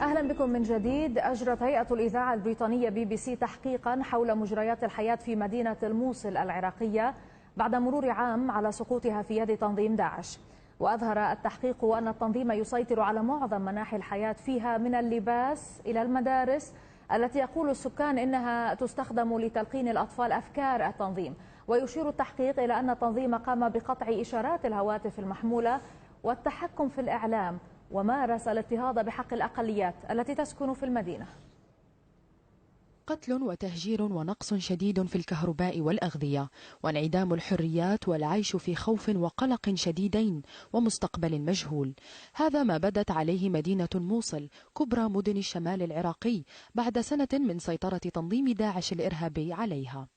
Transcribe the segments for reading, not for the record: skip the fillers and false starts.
أهلا بكم من جديد. أجرت هيئة الإذاعة البريطانية BBC تحقيقا حول مجريات الحياة في مدينة الموصل العراقية بعد مرور عام على سقوطها في يد تنظيم داعش. وأظهر التحقيق أن التنظيم يسيطر على معظم مناحي الحياة فيها، من اللباس إلى المدارس التي يقول السكان إنها تستخدم لتلقين الأطفال أفكار التنظيم. ويشير التحقيق إلى أن التنظيم قام بقطع إشارات الهواتف المحمولة والتحكم في الإعلام، ومارس الاضطهاد بحق الأقليات التي تسكن في المدينة. قتل وتهجير ونقص شديد في الكهرباء والأغذية، وانعدام الحريات والعيش في خوف وقلق شديدين ومستقبل مجهول. هذا ما بدت عليه مدينة الموصل، كبرى مدن الشمال العراقي، بعد سنة من سيطرة تنظيم داعش الإرهابي عليها.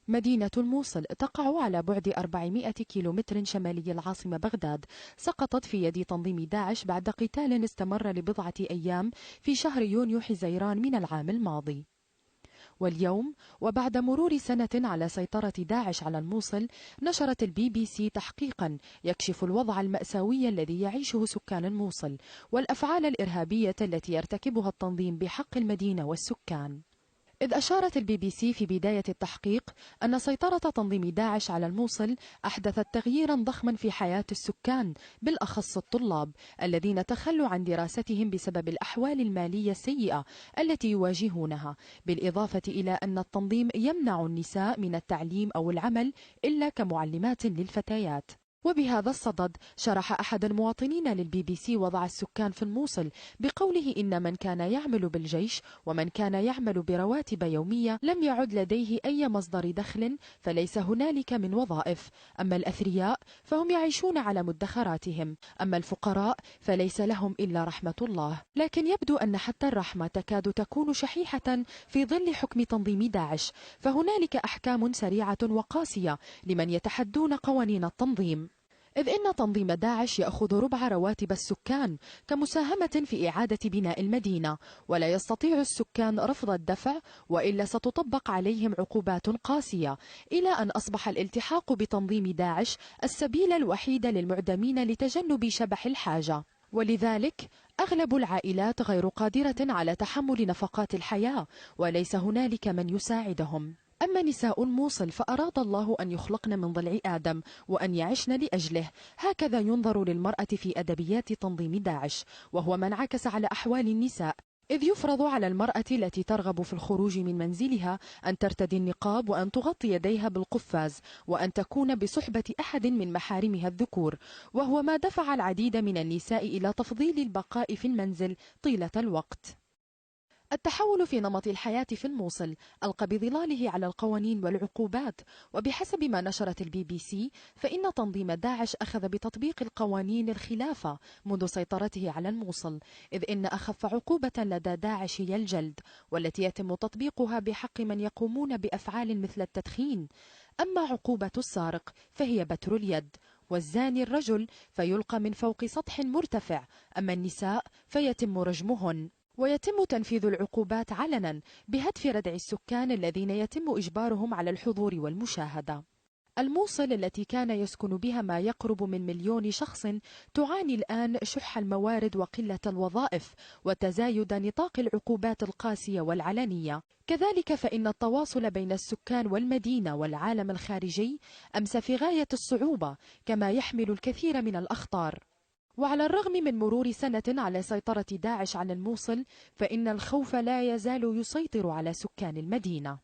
مدينة الموصل تقع على بعد 400 كيلومتر شمالي العاصمة بغداد، سقطت في يد تنظيم داعش بعد قتال استمر لبضعة أيام في شهر يونيو حزيران من العام الماضي. واليوم، وبعد مرور سنة على سيطرة داعش على الموصل، نشرت BBC تحقيقا يكشف الوضع المأساوي الذي يعيشه سكان الموصل والأفعال الإرهابية التي يرتكبها التنظيم بحق المدينة والسكان. إذ أشارت BBC في بداية التحقيق أن سيطرة تنظيم داعش على الموصل أحدثت تغييرا ضخما في حياة السكان، بالأخص الطلاب الذين تخلوا عن دراستهم بسبب الأحوال المالية السيئة التي يواجهونها، بالإضافة إلى أن التنظيم يمنع النساء من التعليم أو العمل إلا كمعلمات للفتيات. وبهذا الصدد شرح أحد المواطنين للBBC وضع السكان في الموصل بقوله إن من كان يعمل بالجيش ومن كان يعمل برواتب يومية لم يعد لديه أي مصدر دخل، فليس هنالك من وظائف. أما الأثرياء فهم يعيشون على مدخراتهم، أما الفقراء فليس لهم إلا رحمة الله. لكن يبدو أن حتى الرحمة تكاد تكون شحيحة في ظل حكم تنظيم داعش، فهنالك أحكام سريعة وقاسية لمن يتحدون قوانين التنظيم، إذ إن تنظيم داعش يأخذ ربع رواتب السكان كمساهمة في إعادة بناء المدينة، ولا يستطيع السكان رفض الدفع، وإلا ستطبق عليهم عقوبات قاسية، إلى أن أصبح الالتحاق بتنظيم داعش السبيل الوحيد للمعدمين لتجنب شبح الحاجة. ولذلك أغلب العائلات غير قادرة على تحمل نفقات الحياة، وليس هنالك من يساعدهم. أما نساء الموصل فأراد الله أن يخلقن من ضلع آدم وأن يعشن لأجله، هكذا ينظر للمرأة في أدبيات تنظيم داعش، وهو ما انعكس على أحوال النساء، إذ يفرض على المرأة التي ترغب في الخروج من منزلها أن ترتدي النقاب وأن تغطي يديها بالقفاز وأن تكون بصحبة أحد من محارمها الذكور، وهو ما دفع العديد من النساء إلى تفضيل البقاء في المنزل طيلة الوقت. التحول في نمط الحياة في الموصل ألقى بظلاله على القوانين والعقوبات، وبحسب ما نشرت BBC فإن تنظيم داعش أخذ بتطبيق القوانين الخلافة منذ سيطرته على الموصل، إذ إن أخف عقوبة لدى داعش هي الجلد، والتي يتم تطبيقها بحق من يقومون بأفعال مثل التدخين. أما عقوبة السارق فهي بتر اليد، والزاني الرجل فيلقى من فوق سطح مرتفع، أما النساء فيتم رجمهن. ويتم تنفيذ العقوبات علنا بهدف ردع السكان الذين يتم إجبارهم على الحضور والمشاهدة. الموصل التي كان يسكن بها ما يقرب من 1,000,000 شخص تعاني الآن شح الموارد وقلة الوظائف وتزايد نطاق العقوبات القاسية والعلنية. كذلك فإن التواصل بين السكان والمدينة والعالم الخارجي أمس في غاية الصعوبة، كما يحمل الكثير من الأخطار. وعلى الرغم من مرور سنة على سيطرة داعش على الموصل، فإن الخوف لا يزال يسيطر على سكان المدينة.